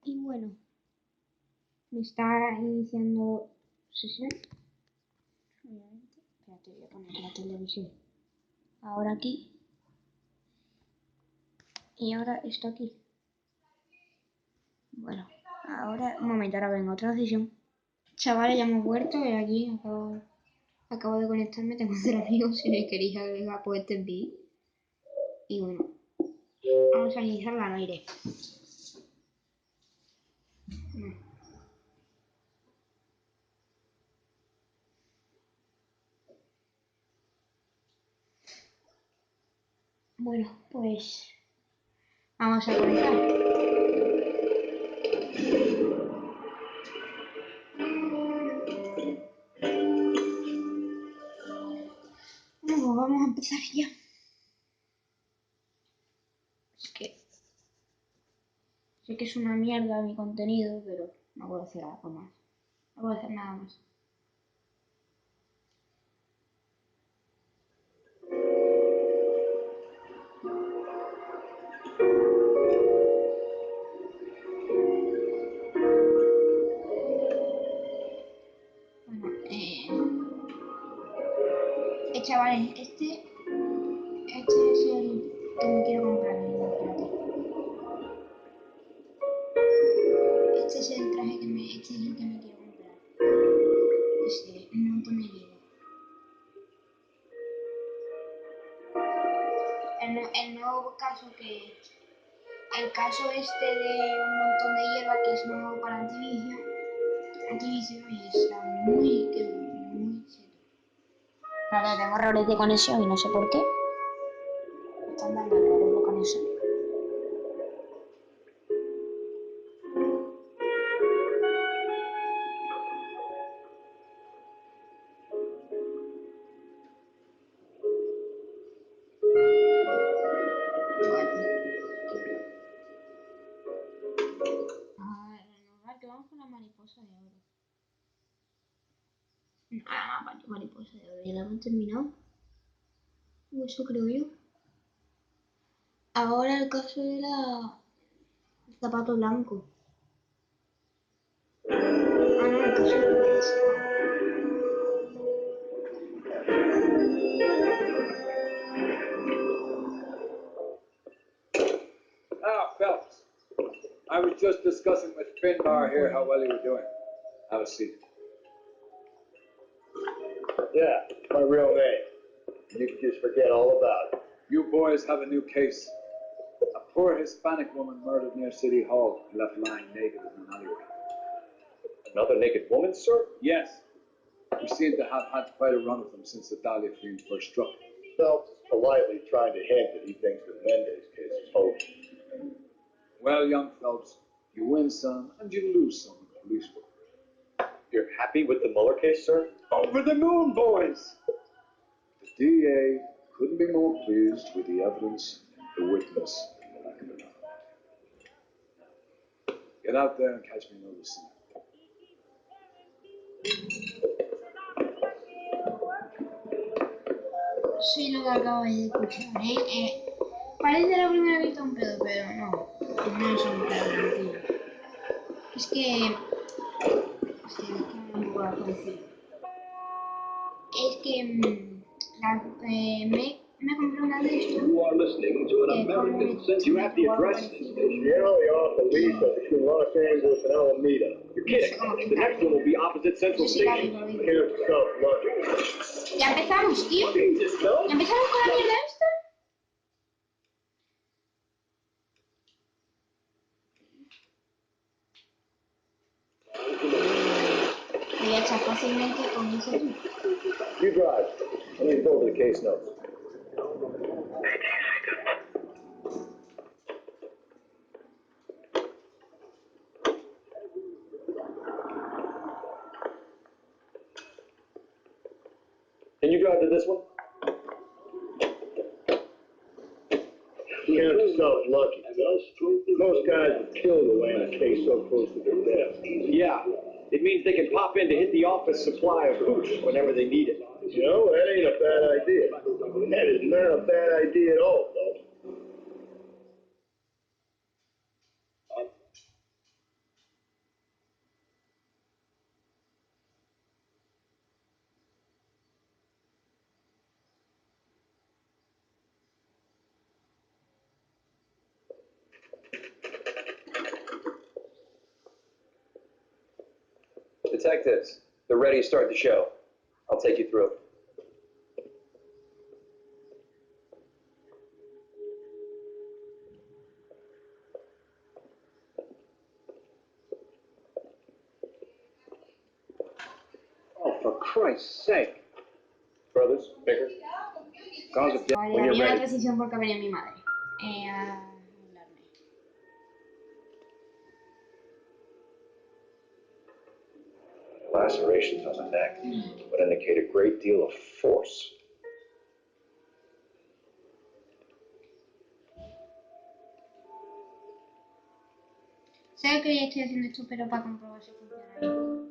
Y bueno, me está iniciando sesión. Obviamente. Espérate, voy a poner la televisión. Ahora aquí. Y ahora esto aquí. Bueno, ahora, un momento, ahora vengo, otra sesión. Chavales, ya hemos vuelto y aquí acabo de conectarme, tengo 0 amigos si les quería dejar por este vídeo. Y bueno, vamos a iniciar la Noire. Bueno, pues vamos a comenzar. Bueno, pues vamos a empezar ya. Es que sé que es una mierda mi contenido, pero no puedo hacer algo más. No puedo hacer nada más. Bueno, chavales, este es el que me quiero comprar. Espérate. Este es el traje que me quiero comprar. No pone líder. El nuevo caso el caso este de un montón de hierba que es nuevo para antivicio y está muy cheto. Claro, tengo errores de conexión y no sé por qué. Me están dando errores de conexión. Que vamos con la mariposa de oro. Mariposa de oro. ¿Ya la hemos terminado? Eso creo yo. Ahora el caso era el zapato blanco. No, el caso era ese. Phelps. I was just discussing with Finbar here how well you were doing. Have a seat. Yeah, my real name. You can just forget all about it. You boys have a new case. A poor Hispanic woman murdered near City Hall and left lying naked in an alleyway. Another naked woman, sir? Yes. We seem to have had quite a run of them since the Dahlia fiend first struck. Phelps is politely trying to hint that he thinks the Mendez case is hopeless. Well, young Phelps, you win some and you lose some in the police work. You're happy with the Mueller case, sir? Over the moon, boys! The DA couldn't be more pleased with the evidence, the witness, and the lack of enough. Get out there and catch me another scene. Sí, lo que acabo de escuchar, parece la primera vez un pedo, pero no es un pedo, tío. Es que... Hostia, es que no me puedo decir. Es que... me compré una de estos. You are listening to an American since you have the address. Generally off the lease between Los Angeles and Alameda. You're kidding. The next one will be opposite Central Station. Count yourself lucky. Ya empezamos, tío. ¿Ya empezamos con la mierda esta? Voy a echar fácilmente con ese tú. You drive. Let me go over the case notes. Can you drive to this one? Count yourself lucky. Most guys would kill to land a case so close to their death. Yeah, it means they can pop in to hit the office supply of hooch whenever they need it. You know, that ain't a bad idea. That is not a bad idea at all, though. detectives. They're ready to start the show. I'll take you through. Oh, for Christ's sake. Brothers, bigger. Cause of death Vale, when you're había una ready. transición porque venía mi madre. A hablarme. Lacerations on the neck would indicate a great deal of force. ¿Sabes que ya estoy haciendo esto pero para comprobar si funciona bien?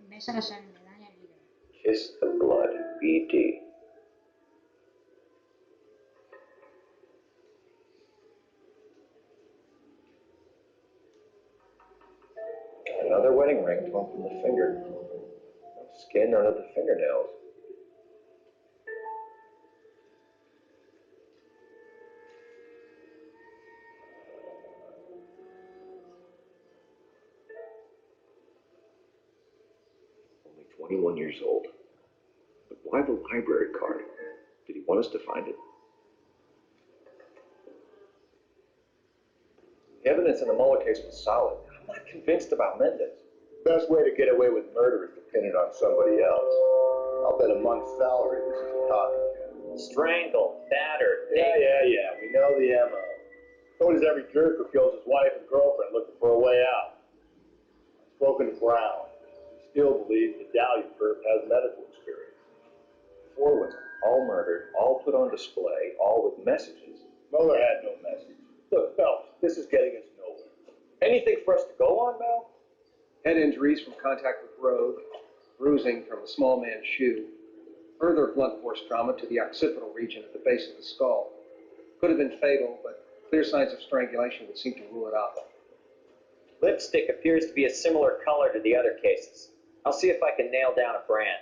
Besa la sangre, daña el hígado. Kiss the blood, BD. Another wedding ring torn from the finger. No skin under the fingernails. Only 21 years old. But why the library card? Did he want us to find it? The evidence in the Mueller case was solid. I'm not convinced about Mendez. Best way to get away with murder is to pin it on somebody else. I'll bet a month's salary this is a copycat. Strangled, battered, Yeah. We know the MO. So does every jerk who kills his wife and girlfriend looking for a way out. I've spoken to Brown. He still believes the Dahlia perp has medical experience. 4 women, all murdered, all put on display, all with messages. Mueller had no message. Look, Phelps, this is getting us nowhere. Anything for us to go on, Mel? Head injuries from contact with road, bruising from a small man's shoe, further blunt force trauma to the occipital region at the base of the skull. Could have been fatal, but clear signs of strangulation would seem to rule it out. Lipstick appears to be a similar color to the other cases. I'll see if I can nail down a brand.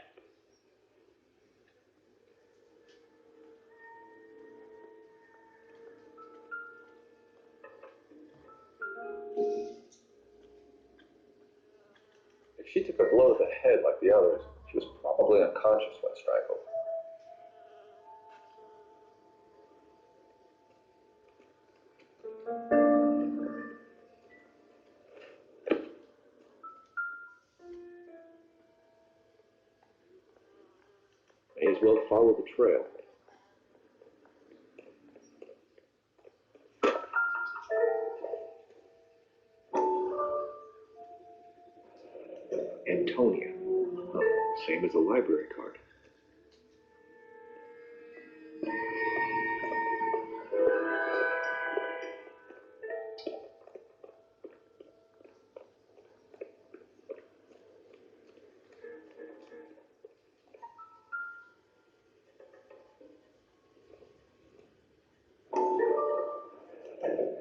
If she took a blow to the head like the others, she was probably unconscious when strangled. May as well follow the trail. Antonia. Same as the library card.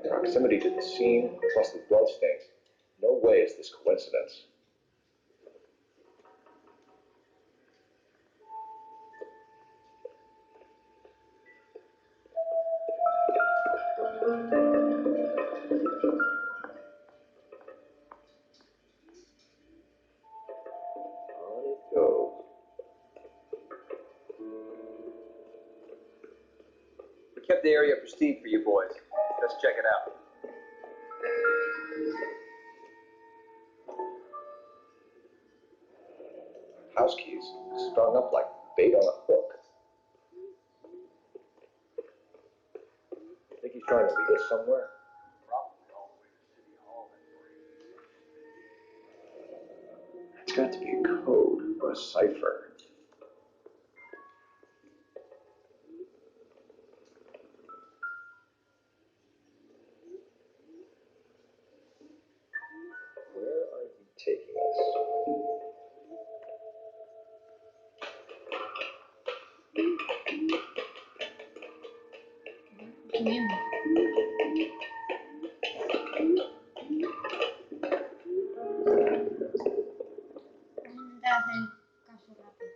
Proximity to the scene, plus the bloodstains. No way is this coincidence. On it goes. We kept the area pristine for you boys. Let's check it out. House keys strung up like bait on a hook. Think he's trying to lead us somewhere? It's got to be a code or a cipher. Where are you taking us? Subimos. Vamos a intentar hacer caso rápido.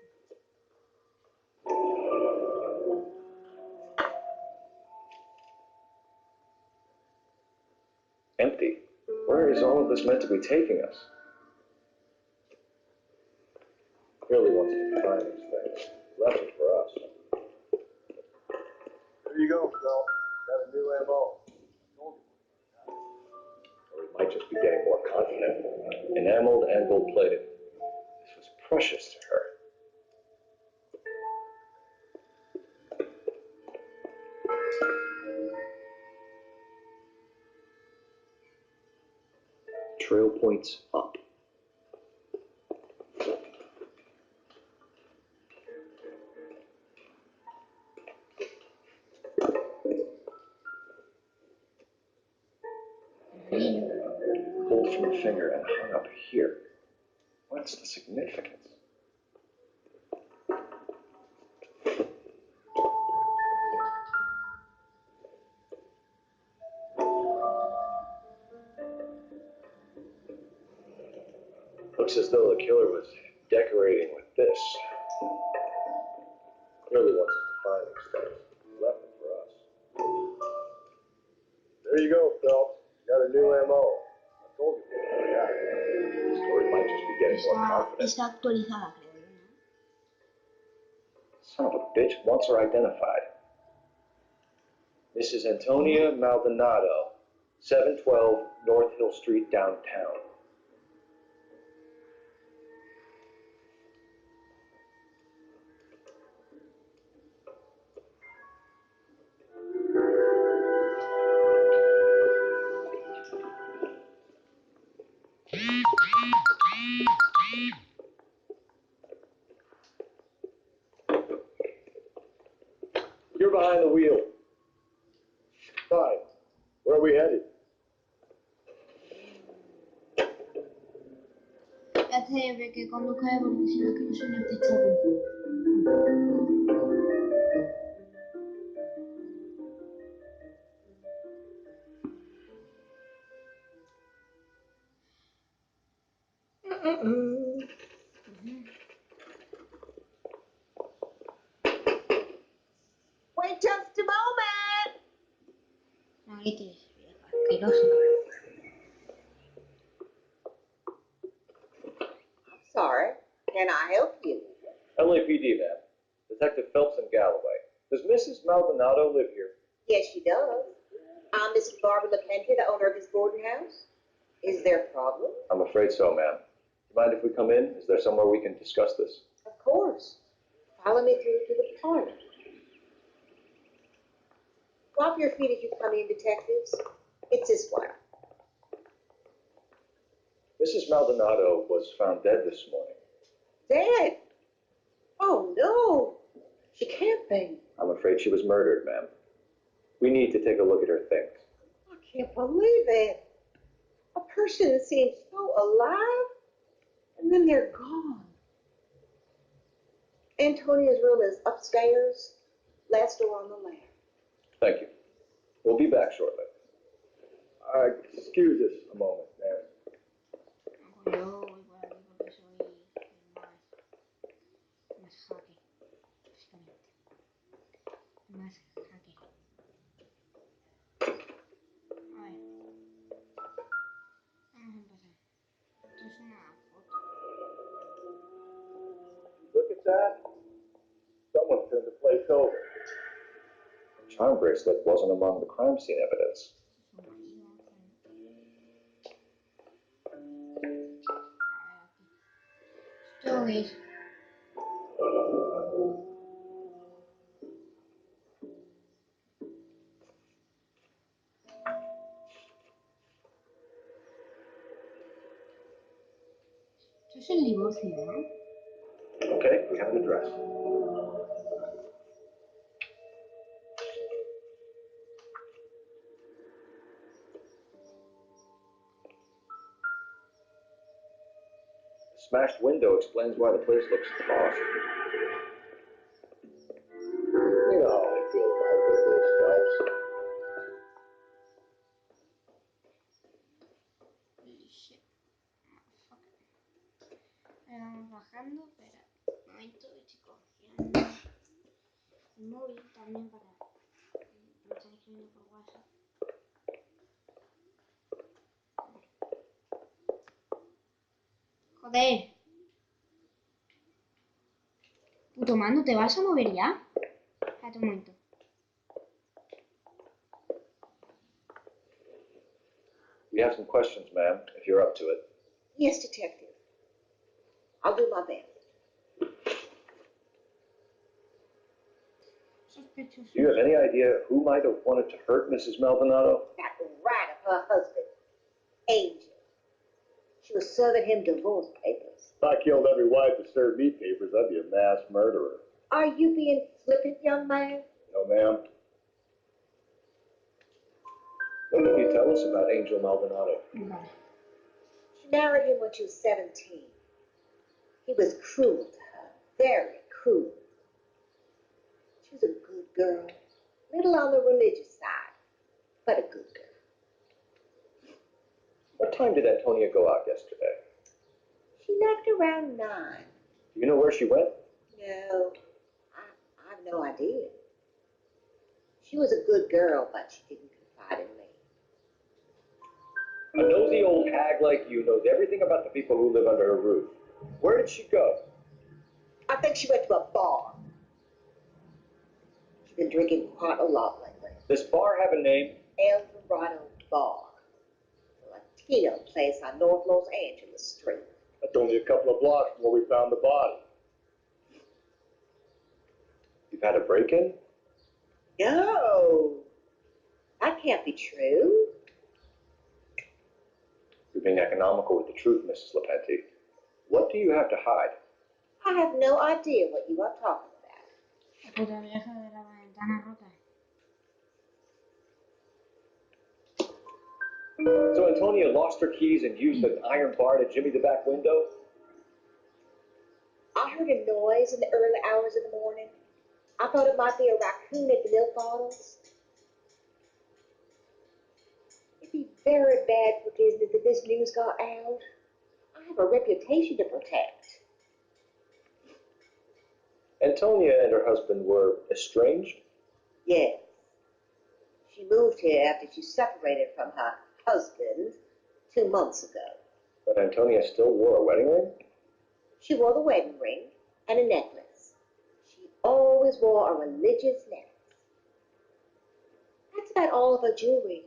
Empty. Where is all of this meant to be taking us? Clearly wants to find these things. Left it for us. There you go, Phil. Got a new MO. Or he might just be getting more confident. Enameled and gold-plated. This was precious to her. Trail points up. Pulled from the finger and hung up here. What's the significance? Looks as though the killer was decorating with this. Clearly wants us to find these things. Left them for us. There you go, Phelps. Got a new MO. I told you. Yeah. The story might just be getting more confident. Está actualizada, creo. Son of a bitch wants her identified. Mrs. Antonia Maldonado, 712 North Hill Street, downtown. You're behind the wheel. Fine. Where are we headed? Hace que conduzca porque si no que no soy un techado. Wait just a moment. No grites, vieja asquerosa. I'm sorry. Can I help you? LAPD, ma'am. Detective Phelps and Galloway. Does Mrs. Maldonado live here? Yes, she does. I'm Mrs. Barbara LaPentia, the owner of this boarding house. Is there a problem? I'm afraid so, ma'am. Do you mind if we come in? Is there somewhere we can discuss this? Of course. Follow me through to the parlor. Drop your feet as you come in, detectives. It's this way. Mrs. Maldonado was found dead this morning. Dead? Oh, no. She can't be. I'm afraid she was murdered, ma'am. We need to take a look at her things. I can't believe it. A person that seems so alive, and then they're gone. Antonia's room is upstairs, last door on the left. Thank you. We'll be back shortly. Excuse us a moment, ma'am. Yo voy por aquí porque soy el más jaque, básicamente. Más jaque. A ver. Vamos a empezar. Esto es una foto. Look at that. Someone turned the place over. Charm bracelet wasn't among the crime scene evidence. Su marido. A ver aquí. Esto es. Esto es el divorcio, ¿no? Okay, we have an address. The smashed window explains why the place looks lost. You know how I feel about this, Phelps. Holy shit. Motherfucker. Vamos bajando, espera. Un momento, estoy cogiendo el móvil también para. Me están escribiendo por WhatsApp. Joder. Tomando, ¿te vas a mover ya? Espérate un momento. We have some questions, ma'am, if you're up to it. Yes, Detective. I'll do my best. Sospechoso. Do you have any idea who might have wanted to hurt Mrs. Maldonado? That rat of her husband, Angel. She was serving him divorce papers. If I killed every wife that served me papers, I'd be a mass murderer. Are you being flippant, young man? No, ma'am. What can you tell us about Angel Maldonado? Vale. She married him when she was 17. He was cruel to her, very cruel. She was a good girl, little on the religious side, but a good girl. What time did Antonia go out yesterday? She left around 9. Do you know where she went? No, I have no idea. She was a good girl, but she didn't confide in me. A nosy old hag like you knows everything about the people who live under her roof. Where did she go? I think she went to a bar. She's been drinking quite a lot lately. This bar have a name? El Dorado Bar, a Latino place on North Los Angeles Street. That's only a couple of blocks from where we found the body. You've had a break-in? No, that can't be true. You're being economical with the truth, Mrs. Lepenti. What do you have to hide? I have no idea what you are talking about. La puta vieja de la ventana rota. So Antonia lost her keys and used an iron bar to jimmy the back window? I heard a noise in the early hours of the morning. I thought it might be a raccoon at the milk bottles. It'd be very bad for business if this news got out. I have a reputation to protect. Antonia and her husband were estranged? Yes. She moved here after she separated from her husband 2 months ago. But Antonia still wore a wedding ring? She wore the wedding ring and a necklace. She always wore a religious necklace. That's about all of her jewelry.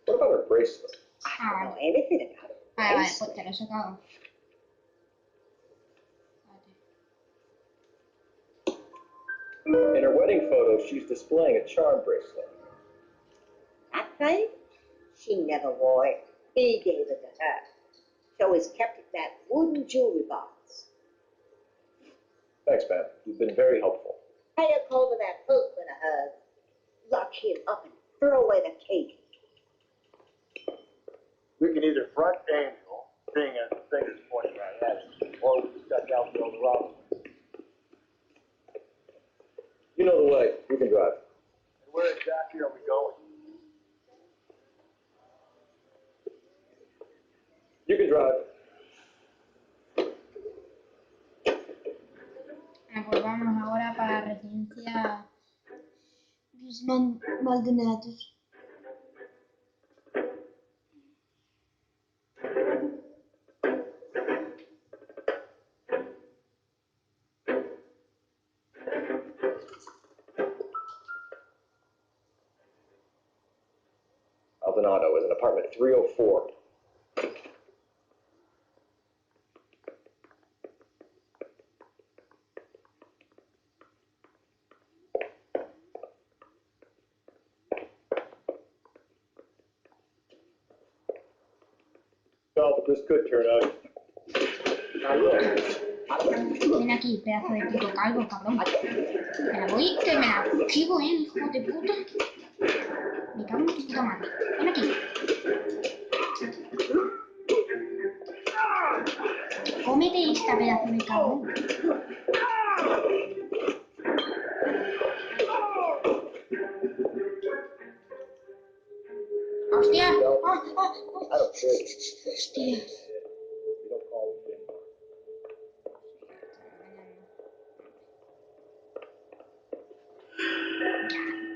What about her bracelet? I don't know anything about it. Vale, vale, pues te lo he sacado. Espérate. In her wedding photo, she's displaying a charm bracelet. That thing? She never wore it. He gave it to her. She always kept it in that wooden jewelry box. Thanks, ma'am. You've been very helpful. Pay a call to that husband of hers. Lock him up and throw away the cake. We can either front Angel, seeing as the finger's pointing right at us, or we can duck out the old rock. You know the way. You can drive. And where exactly are we going? You can drive. Bueno, pues vamos ahora para la residencia Maldonados. Maldonado is in apartment 304. Well, but this could turn out. Now look, Ven aquí, pedazo de puto calvo, cabrón. Me la voy, que me la sigo, hijo de puta. Me cago en tu puta madre. Ven aquí. Cómete esta pedazo de cabrón. Hostia. I don't care. Hostia. You don't call me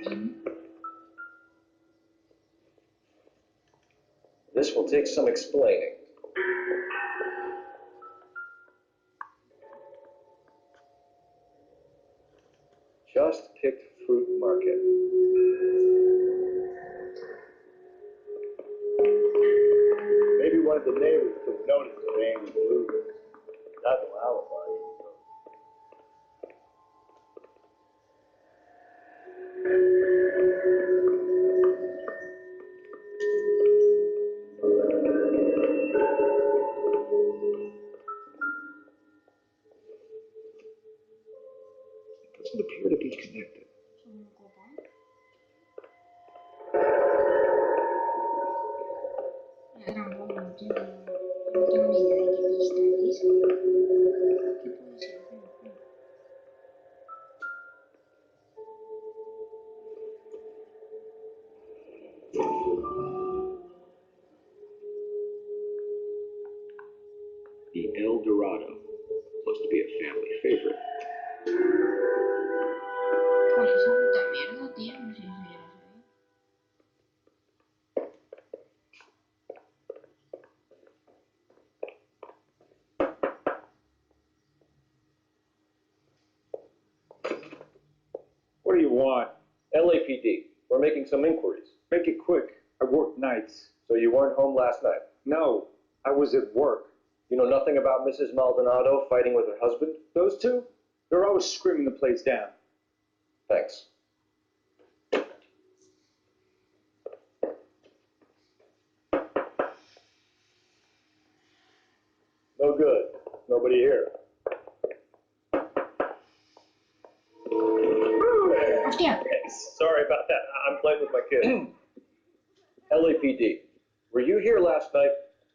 Jim. This will take some explaining. Just picked fruit market. Maybe one of the neighbors took notice of Andy's movement. That's an alibi. Doesn't appear to be connected. Tampoco, tío, no tengo ni idea de qué pista es. ¿Qué puede ser? The El Dorado. Supposed to be a family favorite. Con esa puta mierda, tío, no sé si eso ya lo sabía. What do you want? LAPD. We're making some inquiries. Make it quick. I work nights. So you weren't home last night? No, I was at work. You know nothing about Mrs. Maldonado fighting with her husband? Those two? They're always screaming the place down. Thanks. No good. Nobody here. Hostia. Sorry about that. I'm playing with my kid. LAPD. Were you here last night?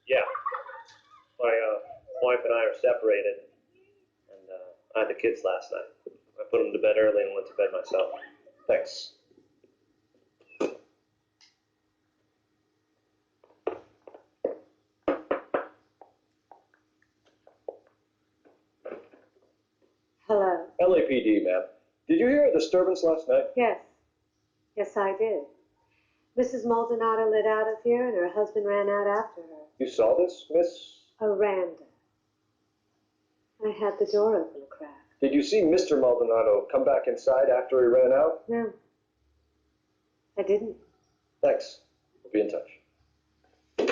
Yeah. My wife and I are separated, and I had the kids last night. I put them to bed early and went to bed myself. Thanks. Hello. LAPD, ma'am. Did you hear a disturbance last night? Yes. Yes, I did. Mrs. Maldonado lit out of here and her husband ran out after her. You saw this, Miss? Aranda. I had the door open a crack. Did you see Mr. Maldonado come back inside after he ran out? No. I didn't. Thanks. We'll be in touch. I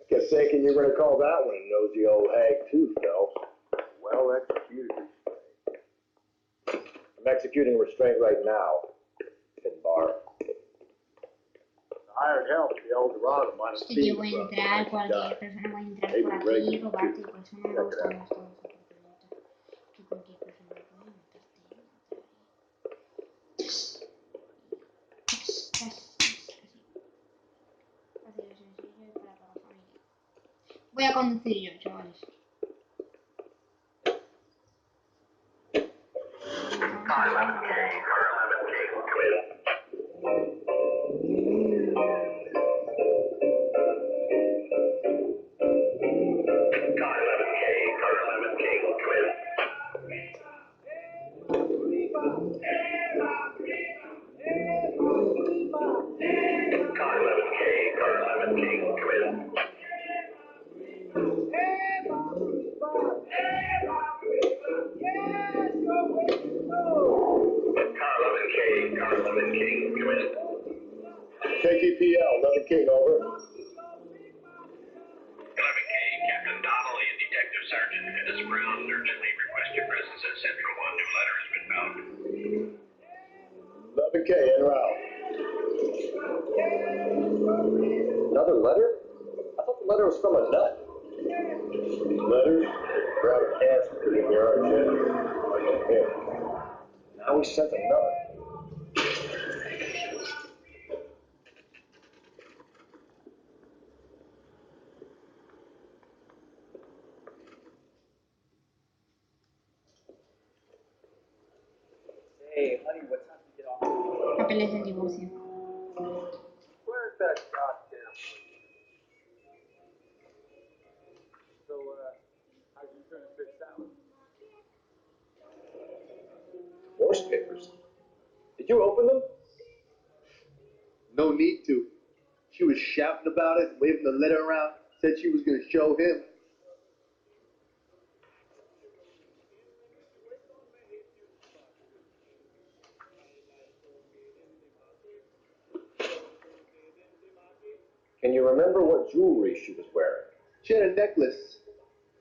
kept thinking you were going to call that one a nosy old hag too, Phil. Well executed restraint. I'm executing restraint right now, Finbar. Hired help at the El Dorado might have Es que seen yo voy a entrar, cualquier persona puede entrar por aquí y robarte, y por eso no me gustan las cosas oportunistas. Que cualquier persona puede matarte y fácil y sencillo y para toda la familia. Voy a conducir yo, chavales. KTPL, 11 King, over. 11K, Captain Donnelly and Detective Sergeant Dennis Brown urgently request your presence at Central. One new letter has been found. 11K, en route. Another letter? I thought the letter was from a nut. Letters? Grab a cancer in the yard, Jen. Now he sent another. Hey, honey, what time do you get off? Papeles del divorcio. Where's that goddamn place? So, how'd you turn a fish salad? Divorce papers. Did you open them? No need to. She was shouting about it, waving the letter around, said she was going to show him. Can you remember what jewelry she was wearing? She had a necklace,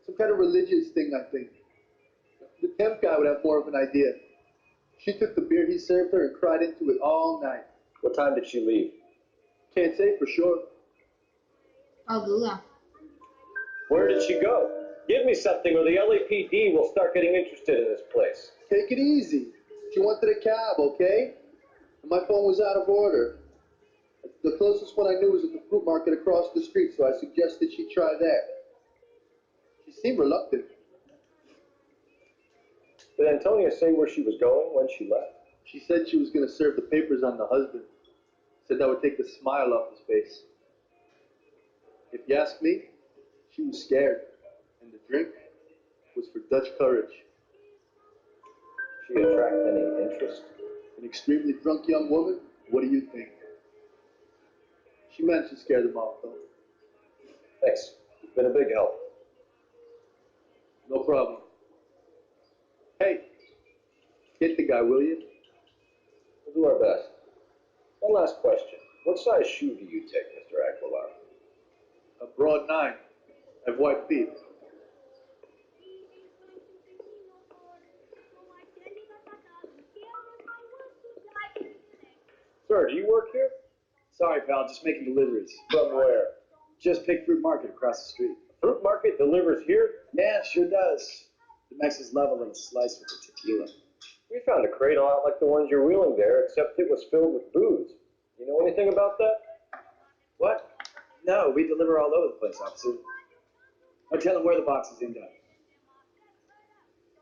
some kind of religious thing, I think. The temp guy would have more of an idea. She took the beer he served her and cried into it all night. What time did she leave? Can't say for sure. Oh, duda. Where did she go? Give me something or the LAPD will start getting interested in this place. Take it easy. She wanted a cab, okay? And my phone was out of order. The closest one I knew was at the fruit market across the street, so I suggested she try there. She seemed reluctant. Did Antonia say where she was going when she left? She said she was going to serve the papers on the husband. Said that would take the smile off his face. If you ask me, she was scared. And the drink was for Dutch courage. She attract any interest? An extremely drunk young woman? What do you think? She managed to scare them off, though. Thanks. You've been a big help. No problem. Hey, get the guy, will you? We'll do our best. One last question. What size shoe do you take, Mr. Aquilar? A broad 9. I have white feet. Sir, do you work here? Sorry, pal, just making deliveries. From where? Just picked fruit market across the street. Fruit market delivers here? Yeah, sure does. The Mex is level and a slice with the tequila. We found a crate a lot like the ones you're wheeling there, except it was filled with booze. You know anything about that? What? No, we deliver all over the place, officer. I'll tell him where the boxes end up.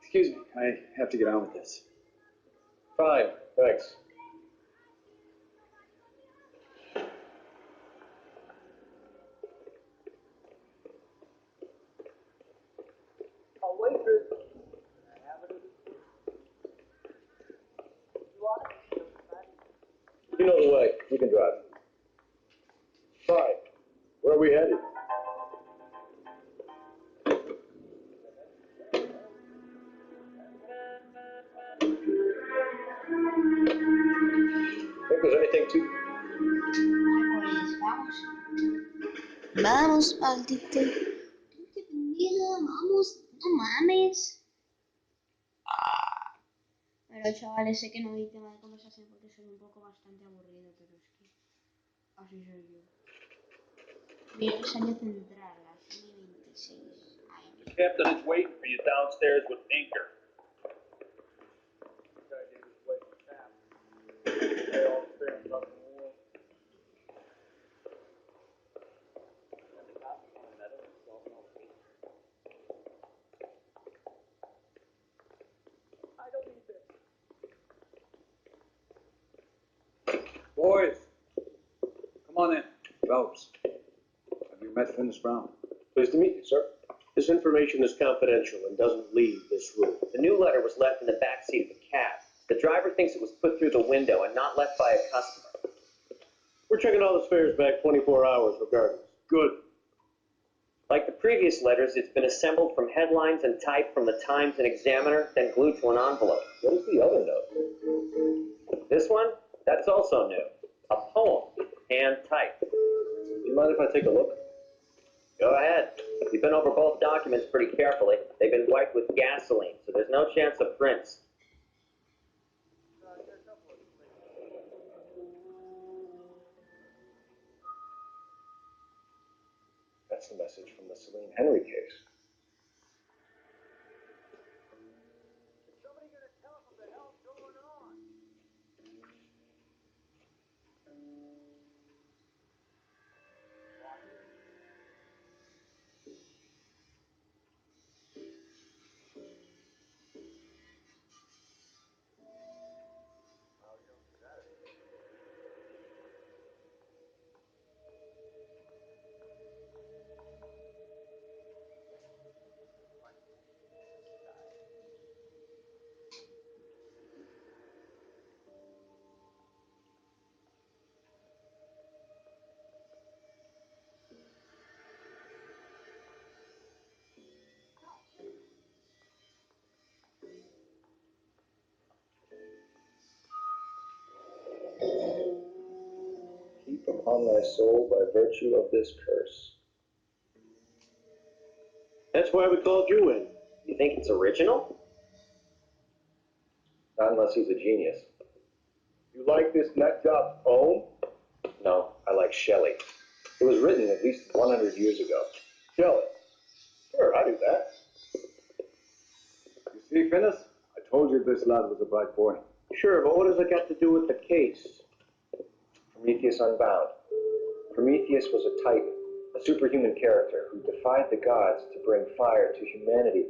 Excuse me, I have to get on with this. Fine, thanks. You know the way. We can drive. Fine. Where are we headed? Think there's anything to... Pues vamos. Vamos, maldito. Qué pendeja, vamos. No mames. Pero chavales, sé que no hay tema de conversación porque soy un poco bastante aburrido, pero es que así soy yo. Bien, salió central, las 26. The captain is waiting for you downstairs with anchor. Boys, come on in. Phelps, have you met Finis Brown? Pleased to meet you, sir. This information is confidential and doesn't leave this room. The new letter was left in the back seat of the cab. The driver thinks it was put through the window and not left by a customer. We're checking all the spares back 24 hours regardless. Good. Like the previous letters, it's been assembled from headlines and typed from the Times and Examiner, then glued to an envelope. What is the other note? This one? That's also new. A poem, hand typed. Do you mind if I take a look? Go ahead. We've been over both documents pretty carefully. They've been wiped with gasoline, so there's no chance of prints. That's the message from the Celine Henry case. upon thy soul by virtue of this curse. That's why we called you in. You think it's original? Not unless he's a genius. You like this nut job's poem? No, I like Shelley. It was written at least 100 years ago. Shelley. Sure, I do that. You see, Finnis? I told you this lad was a bright boy. Sure, but what does it got to do with the case? Prometheus Unbound. Prometheus was a titan, a superhuman character who defied the gods to bring fire to humanity.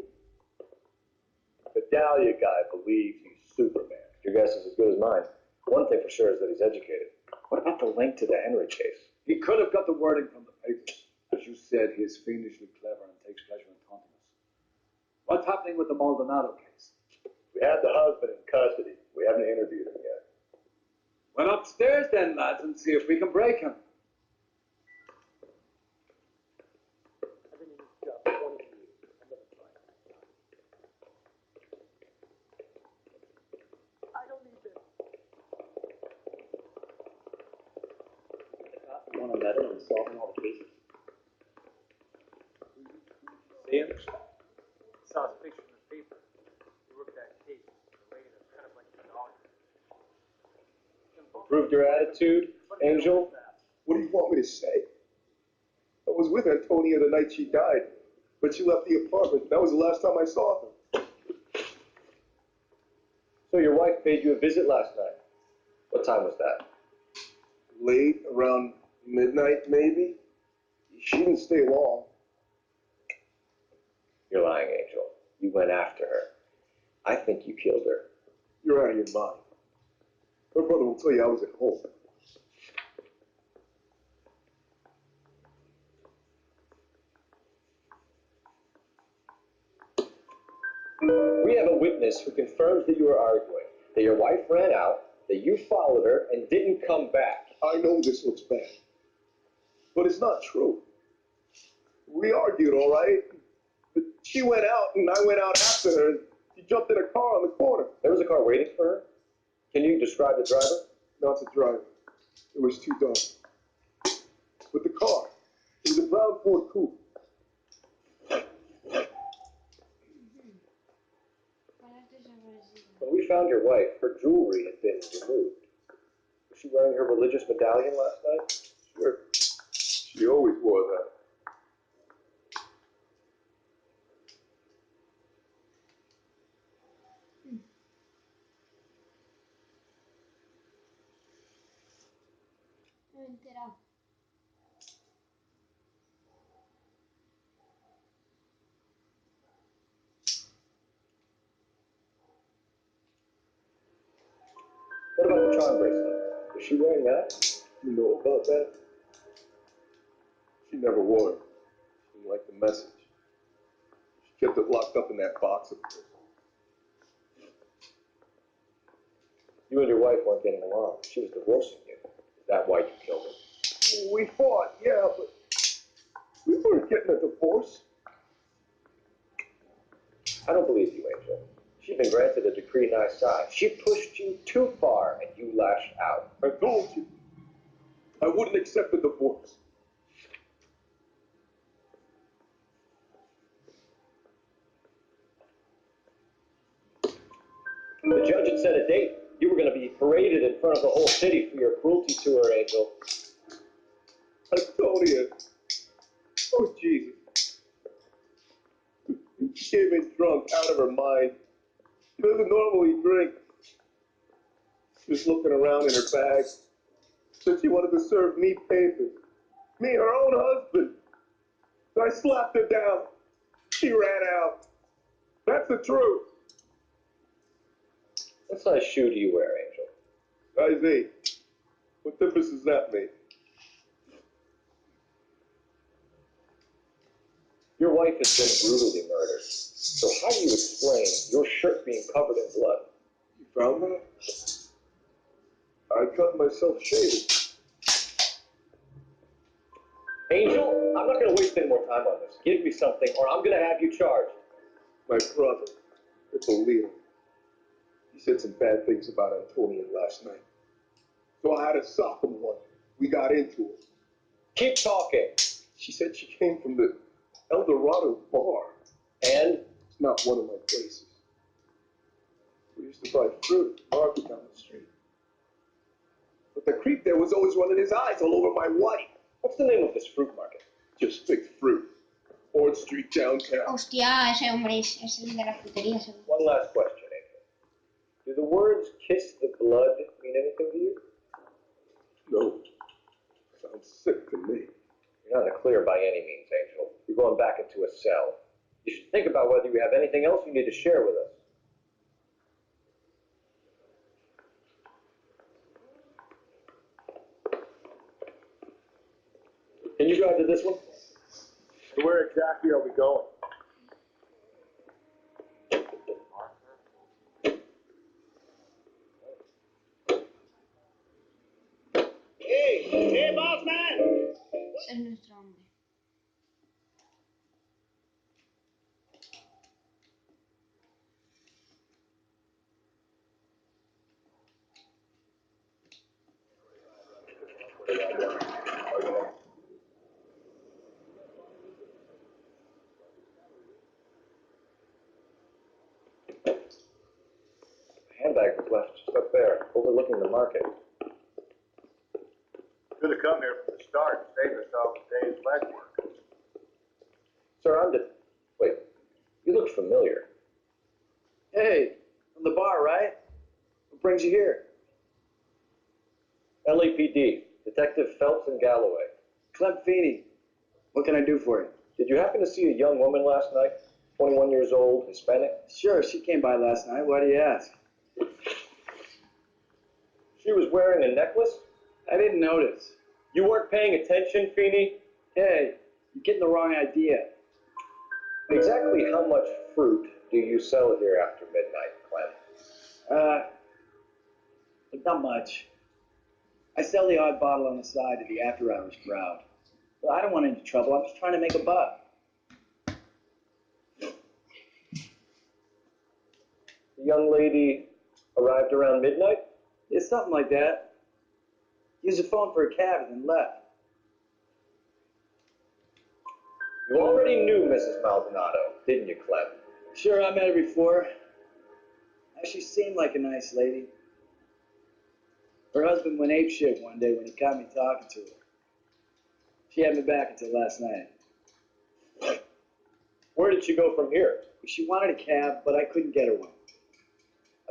The Dahlia guy believes he's Superman. Your guess is as good as mine. One thing for sure is that he's educated. What about the link to the Henry case? He could have got the wording from the papers. As you said, he is fiendishly clever and takes pleasure in taunting us. What's happening with the Maldonado case? We have the husband in custody. We haven't interviewed him yet. Went upstairs then, lads, and see if we can break him. I've been in this job 20 years. I've never tried that. I don't need this. The cops want to meddle in solving all the cases. See him? Saw his picture in the paper. He worked that case. The lady that's kind of like a dog. Improved your attitude, Angel? What do you want me to say? I was with Antonia the night she died, but she left the apartment. That was the last time I saw her. So your wife paid you a visit last night. What time was that? Late, around midnight, maybe. She didn't stay long. You're lying, Angel. You went after her. I think you killed her. You're out of your mind. Her brother will tell you I was at home. We have a witness who confirms that you were arguing, that your wife ran out, that you followed her and didn't come back. I know this looks bad, but it's not true. We argued, all right? But she went out, and I went out after her, and she jumped in a car on the corner. There was a car waiting for her? Can you describe the driver? Not the driver. It was too dark. But the car, it was a brown Ford Coupe. When we found your wife, her jewelry had been removed. Was she wearing her religious medallion last night? Sure. She always wore that. No me he enterado. What about the charm bracelet? Was she wearing that? You know about that? She never wore it. She didn't like the message. She kept it locked up in that box of hers. You and your wife weren't getting along. She was divorcing you. Is that why you killed her? We fought, yeah, but we weren't getting a divorce. I don't believe you, Angel. She'd been granted a decree nisi. She pushed you too far and you lashed out. I told you. I wouldn't accept the divorce. The judge had set a date. You were going to be paraded in front of the whole city for your cruelty to her, Angel. I told you. Oh, Jesus. She came in drunk, out of her mind. She doesn't normally drink. She was looking around in her bag. Said she wanted to serve me papers. Me, her own husband. So I slapped her down. She ran out. That's the truth. What size shoe do you wear, Angel? Size 8. What difference does that make? Your wife has been brutally murdered. So how do you explain your shirt being covered in blood? You found that? I cut myself shaving. Angel, I'm not going to waste any more time on this. Give me something or I'm going to have you charged. My brother, Hippolito, he said some bad things about Antonia last night. So I had to sock him one. We got into it. Keep talking. She said she came from the El Dorado bar. And? It's not one of my places. We used to buy fruit at the market down the street. But the creep there was always running his eyes all over my wife. What's the name of this fruit market? Just picked fruit. Ford Street downtown. Hostia, ese hombre es el de la frutería, seguro. One last question, Angel. Do the words kiss the blood mean anything to you? No. Sounds sick to me. You're not in the clear by any means, Angel. You're going back into a cell. You should think about whether you have anything else you need to share with us. Can you drive to this one? So where exactly are we going? Hey, boss man! Es nuestro hombre. The handbag was left just up there, overlooking the market. Should have come here from the start and saved ourselves a day's legwork. Sir, Wait, you look familiar. Hey, from the bar, right? What brings you here? LAPD, Detective Phelps and Galloway. Clem Feeney. What can I do for you? Did you happen to see a young woman last night? 21 years old, Hispanic? Sure, she came by last night. Why do you ask? She was wearing a necklace? I didn't notice. You weren't paying attention, Feeney? Hey, you're getting the wrong idea. Exactly how much fruit do you sell here after midnight, Clem? Not much. I sell the odd bottle on the side to the after-hours crowd. But I don't want any trouble. I'm just trying to make a buck. The young lady arrived around midnight? Yeah, something like that. Used a phone for a cab and then left. You already knew Mrs. Maldonado, didn't you, Clem? Sure, I met her before. She seemed like a nice lady. Her husband went apeshit one day when he caught me talking to her. She had me back until last night. Where did she go from here? She wanted a cab, but I couldn't get her one.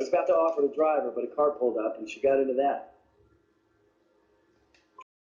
I was about to offer to drive her, but a car pulled up and she got into that.